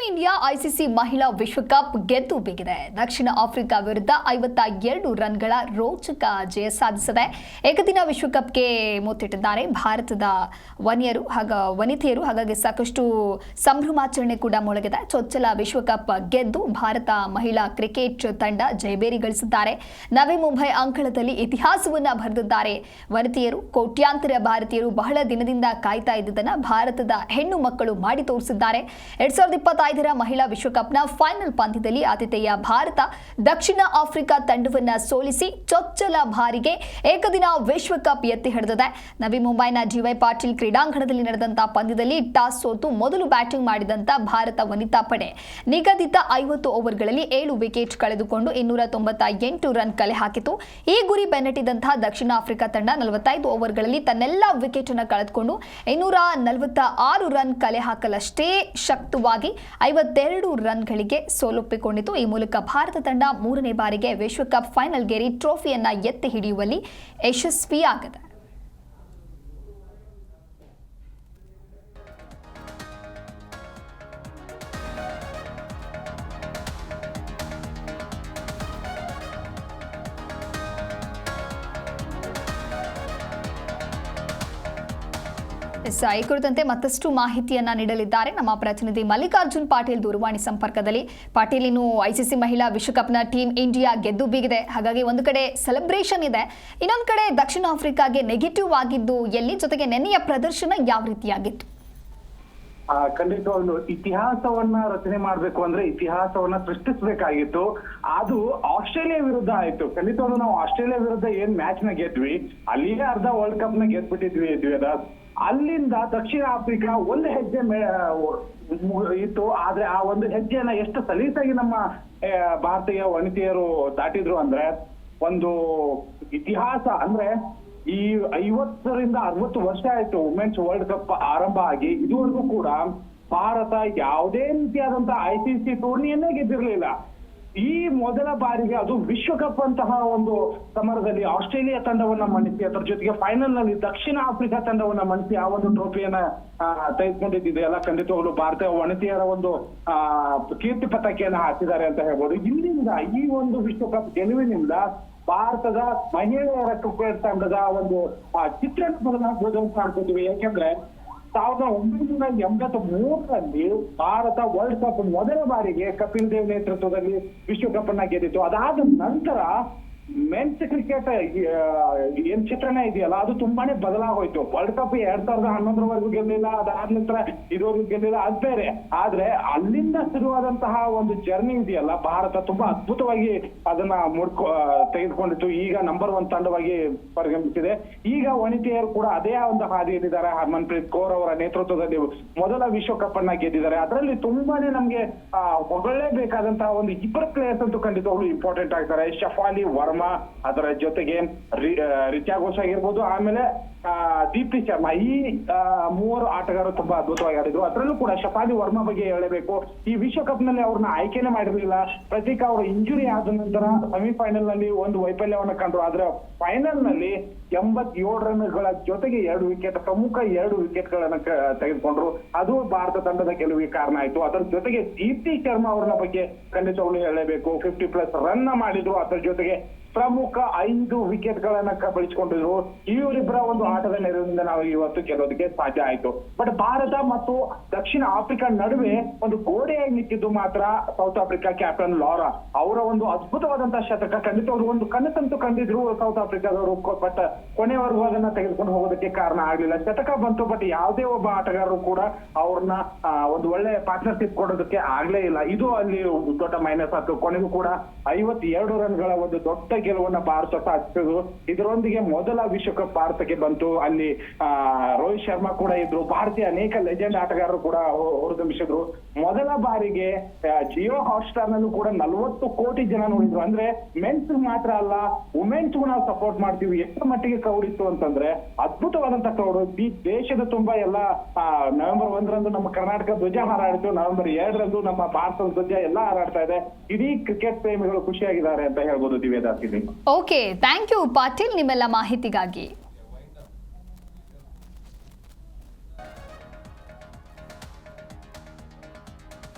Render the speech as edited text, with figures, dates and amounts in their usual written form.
India ICC ಮಹಿಳಾ ವಿಶ್ವಕಪ್ ಗೆದ್ದು ಬಿಗಿದೆ. ದಕ್ಷಿಣ ಆಫ್ರಿಕಾ ವಿರುದ್ಧ 52 ರನ್ಗಳ ರೋಚಕ ಜಯ ಸಾಧಿಸಿದೆ. ಏಕದಿನ ವಿಶ್ವಕಪ್ಗೆ ಮುತ್ತಿಟ್ಟಿದ್ದಾರೆ ಭಾರತದ ವನಿತೆಯರು. ಹಾಗಾಗಿ ಸಾಕಷ್ಟು ಸಂಭ್ರಮಾಚರಣೆ ಕೂಡ ಮೊಳಗಿದೆ. ಚೊಚ್ಚಲ ವಿಶ್ವಕಪ್ ಗೆದ್ದು ಭಾರತ ಮಹಿಳಾ ಕ್ರಿಕೆಟ್ ತಂಡ ಜಯಬೇರಿ ಗಳಿಸಿದ್ದಾರೆ. ನವಿ ಮುಂಬೈ ಅಂಗಳದಲ್ಲಿ ಇತಿಹಾಸವನ್ನ ಬರೆದಿದ್ದಾರೆ ವನಿತೆಯರು. ಕೋಟ್ಯಾಂತರ ಭಾರತೀಯರು ಬಹಳ ದಿನದಿಂದ ಕಾಯ್ತಾ ಇದ್ದುದನ್ನು ಭಾರತದ ಹೆಣ್ಣು ಮಕ್ಕಳು ಮಾಡಿ ತೋರಿಸಿದ್ದಾರೆ. 2025ರ ಮಹಿಳಾ ವಿಶ್ವಕಪ್ನ ಫೈನಲ್ ಪಂದ್ಯದಲ್ಲಿ ಆತಿಥೇಯ ಭಾರತ ದಕ್ಷಿಣ ಆಫ್ರಿಕಾ ತಂಡವನ್ನ ಸೋಲಿಸಿ ಚೊಚ್ಚಲ ಬಾರಿಗೆ ಏಕದಿನ ವಿಶ್ವಕಪ್ ಎತ್ತಿ ಹಿಡಿದಿದೆ. ನವಿ ಮುಂಬೈನ ಜಿವೈ ಪಾಟೀಲ್ ಕ್ರೀಡಾಂಗಣದಲ್ಲಿ ನಡೆದಂತಹ ಪಂದ್ಯದಲ್ಲಿ ಟಾಸ್ ಸೋತು ಮೊದಲು ಬ್ಯಾಟಿಂಗ್ ಮಾಡಿದಂತ ಭಾರತ ವನಿತಾ ಪಡೆ ನಿಗದಿತ 50 ಓವರ್ಗಳಲ್ಲಿ 7 ವಿಕೆಟ್ ಕಳೆದುಕೊಂಡು 298 ರನ್ ಕಲೆ ಹಾಕಿತು. ಈ ಗುರಿ ಬೆನ್ನಟ್ಟಿದಂತಹ ದಕ್ಷಿಣ ಆಫ್ರಿಕಾ ತಂಡ 45 ಓವರ್ಗಳಲ್ಲಿ ತನ್ನೆಲ್ಲ ವಿಕೆಟ್ ಅನ್ನು ಕಳೆದುಕೊಂಡು 246 ರನ್ ಕಲೆ ಹಾಕಲಷ್ಟೇ ಶಕ್ತವಾಗಿ 52 ರನ್ಗಳಿಗೆ ಸೋಲೊಪ್ಪಿಕೊಂಡಿತು. ಈ ಮೂಲಕ ಭಾರತ ತಂಡ 3ನೇ ಬಾರಿಗೆ ವಿಶ್ವಕಪ್ ಫೈನಲ್ಗೇರಿ ಟ್ರೋಫಿಯನ್ನ ಎತ್ತಿ ಹಿಡಿಯುವಲ್ಲಿ ಯಶಸ್ವಿಯಾಗಿದೆ. ಈ ಕುರಿತಂತೆ ಮತ್ತಷ್ಟು ಮಾಹಿತಿಯನ್ನ ನೀಡಲಿದ್ದಾರೆ ನಮ್ಮ ಪ್ರತಿನಿಧಿ ಮಲ್ಲಿಕಾರ್ಜುನ್ ಪಾಟೀಲ್ ದೂರವಾಣಿ ಸಂಪರ್ಕದಲ್ಲಿ. ಪಾಟೀಲ್, ಇನ್ನು ಐಸಿಸಿ ಮಹಿಳಾ ವಿಶ್ವಕಪ್ನ ಟೀಮ್ ಇಂಡಿಯಾ ಗೆದ್ದು ಬೀಗಿದೆ. ಹಾಗಾಗಿ ಒಂದು ಕಡೆ ಸೆಲೆಬ್ರೇಷನ್ ಇದೆ, ಇನ್ನೊಂದು ಕಡೆ ದಕ್ಷಿಣ ಆಫ್ರಿಕಾಗೆ ನೆಗೆಟಿವ್ ಆಗಿದ್ದು ಎಲ್ಲಿ, ಜೊತೆಗೆ ನೆನ್ನೆಯ ಪ್ರದರ್ಶನ ಯಾವ ರೀತಿಯಾಗಿತ್ತು? ಖಂಡಿತ ಒಂದು ಇತಿಹಾಸವನ್ನ ರಚನೆ ಮಾಡ್ಬೇಕು ಅಂದ್ರೆ ಇತಿಹಾಸವನ್ನ ಸೃಷ್ಟಿಸಬೇಕಾಗಿತ್ತು. ಅದು ಆಸ್ಟ್ರೇಲಿಯಾ ವಿರುದ್ಧ ಆಯ್ತು. ಖಂಡಿತವಾಗ್ಲೂ ನಾವು ಆಸ್ಟ್ರೇಲಿಯಾ ವಿರುದ್ಧ ಏನ್ ಮ್ಯಾಚ್ ನ ಗೆದ್ವಿ, ಅಲ್ಲಿಯೇ ಅರ್ಧ ವರ್ಲ್ಡ್ ಕಪ್ ನ ಗೆದ್ಬಿಟ್ಟಿದ್ವಿ. ಅಲ್ಲಿಂದ ದಕ್ಷಿಣ ಆಫ್ರಿಕಾ ಒಂದು ಹೆಜ್ಜೆ ಇತ್ತು. ಆದ್ರೆ ಆ ಒಂದು ಹೆಜ್ಜೆಯನ್ನ ಎಷ್ಟು ಸಲೀಸಾಗಿ ನಮ್ಮ ಭಾರತೀಯ ವನಿತೆಯರು ದಾಟಿದ್ರು ಅಂದ್ರೆ, ಒಂದು ಇತಿಹಾಸ ಅಂದ್ರೆ ಈ 50ರಿಂದ 60 ವರ್ಷ ಆಯ್ತು ವುಮೆನ್ಸ್ ವರ್ಲ್ಡ್ ಕಪ್ ಆರಂಭ ಆಗಿ. ಇದುವರೆಗೂ ಕೂಡ ಭಾರತ ಯಾವುದೇ ರೀತಿಯಾದಂತಹ ಐಸಿಸಿ ಟೂರ್ನಿಯನ್ನೇ ಗೆದ್ದಿರ್ಲಿಲ್ಲ. ಈ ಮೊದಲ ಬಾರಿಗೆ ಅದು ವಿಶ್ವಕಪ್ ಅಂತಹ ಒಂದು ಸಮರದಲ್ಲಿ ಆಸ್ಟ್ರೇಲಿಯಾ ತಂಡವನ್ನ ಮಣಿಸಿ, ಅದರ ಜೊತೆಗೆ ಫೈನಲ್ ನಲ್ಲಿ ದಕ್ಷಿಣ ಆಫ್ರಿಕಾ ತಂಡವನ್ನ ಮಣಿಸಿ ಆ ಒಂದು ಟ್ರೋಫಿಯನ್ನ ತೆಗೆದುಕೊಂಡಿದ್ದಿದೆಯಲ್ಲ. ಖಂಡಿತವಾಗ್ಲೂ ಭಾರತೀಯ ವನಿತೆಯರ ಒಂದು ಕೀರ್ತಿ ಪತಾಕೆಯನ್ನ ಹಾಕಿದ್ದಾರೆ ಅಂತ ಹೇಳ್ಬೋದು. ಇಲ್ಲಿಂದ ಈ ಒಂದು ವಿಶ್ವಕಪ್ ಗೆಲುವಿನಿಂದ ಭಾರತದ ಮಹಿಳೆಯರ ಕ್ರಿಕೆಟ್ ತಂಡದ ಒಂದು ಚಿತ್ರಣ ಬದಲಾಗಬಹುದು ಅಂತ ಕಾಣ್ತಿದ್ವಿ. ಯಾಕೆಂದ್ರೆ 1983ರಲ್ಲಿ ಭಾರತ ವರ್ಲ್ಡ್ ಕಪ್ ಮೊದಲ ಬಾರಿಗೆ ಕಪಿಲ್ ದೇವ್ ನೇತೃತ್ವದಲ್ಲಿ ವಿಶ್ವಕಪ್ ಅನ್ನ ಗೆದ್ದಿತ್ತು. ಅದಾದ ನಂತರ ಮೆನ್ಸ್ ಕ್ರಿಕೆಟ್ ಏನ್ ಚಿತ್ರಣ ಇದೆಯಲ್ಲ ಅದು ತುಂಬಾನೇ ಬದಲಾಗೋಯ್ತು. ವರ್ಲ್ಡ್ ಕಪ್ 2011ರವರೆಗೂ ಗೆಲ್ಲಿಲ್ಲ, ಅದಾದ ನಂತರ ಇದುವರೆಗೂ ಗೆಲ್ಲಿಲ್ಲ, ಅದು ಬೇರೆ. ಆದ್ರೆ ಅಲ್ಲಿಂದ ಶುರುವಾದಂತಹ ಒಂದು ಜರ್ನಿ ಇದೆಯಲ್ಲ, ಭಾರತ ತುಂಬಾ ಅದ್ಭುತವಾಗಿ ಅದನ್ನ ತೆಗೆದುಕೊಂಡಿತ್ತು. ಈಗ ನಂಬರ್ 1 ತಂಡವಾಗಿ ಪರಿಗಣಿಸಿದೆ. ಈಗ ವನಿತೆಯರು ಕೂಡ ಅದೇ ಒಂದು ಹಾದಿಯಲ್ಲಿದ್ದಾರೆ. ಹರ್ಮನ್ಪ್ರೀತ್ ಕೌರ್ ಅವರ ನೇತೃತ್ವದಲ್ಲಿ ಮೊದಲ ವಿಶ್ವಕಪ್ ಅನ್ನ ಗೆದ್ದಿದ್ದಾರೆ. ಅದರಲ್ಲಿ ತುಂಬಾನೇ ನಮ್ಗೆ ಹೊಗಳಲೇಬೇಕಾದಂತಹ ಒಂದು 2 ಪ್ಲೇಯರ್ಸ್ ಅಂತೂ ಖಂಡಿತವಾಗ್ಲೂ ಇಂಪಾರ್ಟೆಂಟ್ ಆಗ್ತಾರೆ. ಶಫಾಲಿ ವರ್ಮಾ, ಅದರ ಜೊತೆಗೆ ರಿಚಾ ಘೋಷ್ ಆಗಿರ್ಬೋದು, ಆಮೇಲೆ ದೀಪ್ತಿ ಶರ್ಮಾ. ಈ 3 ಆಟಗಾರರು ತುಂಬಾ ಅದ್ಭುತವಾಗಿ ಆಡಿದ್ರು. ಅದರಲ್ಲೂ ಕೂಡ ಶಫಾಲಿ ವರ್ಮಾ ಬಗ್ಗೆ ಹೇಳಬೇಕು. ಈ ವಿಶ್ವಕಪ್ ನಲ್ಲಿ ಅವ್ರನ್ನ ಆಯ್ಕೆನೆ ಮಾಡಿರ್ಲಿಲ್ಲ. ಪ್ರತೀಕ್ ಅವರು ಇಂಜುರಿ ಆದ ನಂತರ ಸೆಮಿಫೈನಲ್ ನಲ್ಲಿ ಒಂದು ವೈಫಲ್ಯವನ್ನ ಕಂಡ್ರು. ಆದ್ರೆ ಫೈನಲ್ ನಲ್ಲಿ 87 ರನ್ಗಳ ಜೊತೆಗೆ 2 ವಿಕೆಟ್, ಪ್ರಮುಖ 2 ವಿಕೆಟ್ ಗಳನ್ನ ತೆಗೆದುಕೊಂಡ್ರು. ಅದು ಭಾರತ ತಂಡದ ಗೆಲುವಿಗೆ ಕಾರಣ ಆಯ್ತು. ಅದರ ಜೊತೆಗೆ ದೀಪ್ತಿ ಶರ್ಮಾ ಅವ್ರನ್ನ ಬಗ್ಗೆ ಖಂಡಿತವಾಗ್ಲೂ ಹೇಳಬೇಕು. 50+ ರನ್ ಮಾಡಿದ್ರು. ಅದರ ಜೊತೆಗೆ ಪ್ರಮುಖ 5 ವಿಕೆಟ್ ಗಳನ್ನ ಕಬಳಿಸಿಕೊಂಡಿದ್ರು. ಇವರಿಬ್ಬರ ಒಂದು ಆಟದ ನೆರವಿನಿಂದ ನಾವು ಇವತ್ತು ಗೆಲ್ಲೋದಕ್ಕೆ ಸಾಧ್ಯ ಆಯ್ತು. ಬಟ್ ಭಾರತ ಮತ್ತು ದಕ್ಷಿಣ ಆಫ್ರಿಕಾ ನಡುವೆ ಒಂದು ಗೋಡೆಯಾಗಿ ನಿಂತಿದ್ದು ಮಾತ್ರ ಸೌತ್ ಆಫ್ರಿಕಾ ಕ್ಯಾಪ್ಟನ್ ಲಾರಾ ಅವರ ಒಂದು ಅದ್ಭುತವಾದಂತಹ ಶತಕ. ಖಂಡಿತವಾಗ್ಲೂ ಒಂದು ಕನಸಂತೂ ಕಂಡಿದ್ರು ಸೌತ್ ಆಫ್ರಿಕಾದವರು. ಬಟ್ ಕೊನೆವರೆಗೂ ಅದನ್ನ ತೆಗೆದುಕೊಂಡು ಹೋಗೋದಕ್ಕೆ ಕಾರಣ ಆಗ್ಲಿಲ್ಲ. ಶತಕ ಬಂತು, ಬಟ್ ಯಾವುದೇ ಒಬ್ಬ ಆಟಗಾರರು ಕೂಡ ಅವ್ರನ್ನ ಒಂದು ಒಳ್ಳೆ ಪಾರ್ಟ್ನರ್ಶಿಪ್ ಕೊಡೋದಕ್ಕೆ ಆಗ್ಲೇ ಇಲ್ಲ. ಇದು ಅಲ್ಲಿ ದೊಡ್ಡ ಮೈನಸ್ ಆಯ್ತು. ಕೊನೆಗೂ ಕೂಡ 52 ರನ್ಗಳ ಒಂದು ದೊಡ್ಡ ಗೆಲುವನ್ನ ಭಾರತ ಸಾಧಿಸಿದ್ರು. ಇದರೊಂದಿಗೆ ಮೊದಲ ವಿಶ್ವಕಪ್ ಭಾರತಕ್ಕೆ ಬಂತು. ಅಲ್ಲಿ ರೋಹಿತ್ ಶರ್ಮಾ ಕೂಡ ಇದ್ರು. ಭಾರತೀಯ ಅನೇಕ ಲೆಜೆಂಡ್ ಆಟಗಾರರು ಕೂಡ ಹೊರಗಮಿಸಿದ್ರು. ಮೊದಲ ಬಾರಿಗೆ ಜಿಯೋ ಹಾಟ್ಸ್ಟಾರ್ ನಲ್ಲೂ ಕೂಡ 40 ಕೋಟಿ ಜನ ನೋಡಿದ್ರು. ಅಂದ್ರೆ ಮೆನ್ಸ್ ಮಾತ್ರ ಅಲ್ಲ, ವುಮೆನ್ಸ್ ನಾವು ಸಪೋರ್ಟ್ ಮಾಡ್ತೀವಿ. ಎಷ್ಟು ಮಟ್ಟಿಗೆ ಕ್ರೌಡ್ ಇತ್ತು ಅಂತಂದ್ರೆ ಅದ್ಭುತವಾದಂತ ಕ್ರೌಡ್. ಈ ದೇಶದ ತುಂಬಾ ಎಲ್ಲ ನವೆಂಬರ್ 1ರಂದು ನಮ್ಮ ಕರ್ನಾಟಕ ಧ್ವಜ ಹಾರಾಡಿತು. ನವೆಂಬರ್ 2ರಂದು ನಮ್ಮ ಭಾರತದ ಧ್ವಜ ಎಲ್ಲ ಹಾರಾಡ್ತಾ ಇದೆ. ಇಡೀ ಕ್ರಿಕೆಟ್ ಪ್ರೇಮಿಗಳು ಖುಷಿಯಾಗಿದ್ದಾರೆ ಅಂತ ಹೇಳ್ಬೋದು. ದಿವ್ಯದಾಸ್. ಓಕೆ, ಥ್ಯಾಂಕ್ ಯು ಪಾಟೀಲ್ ನಿಮ್ಮೆಲ್ಲ ಮಾಹಿತಿಗಾಗಿ.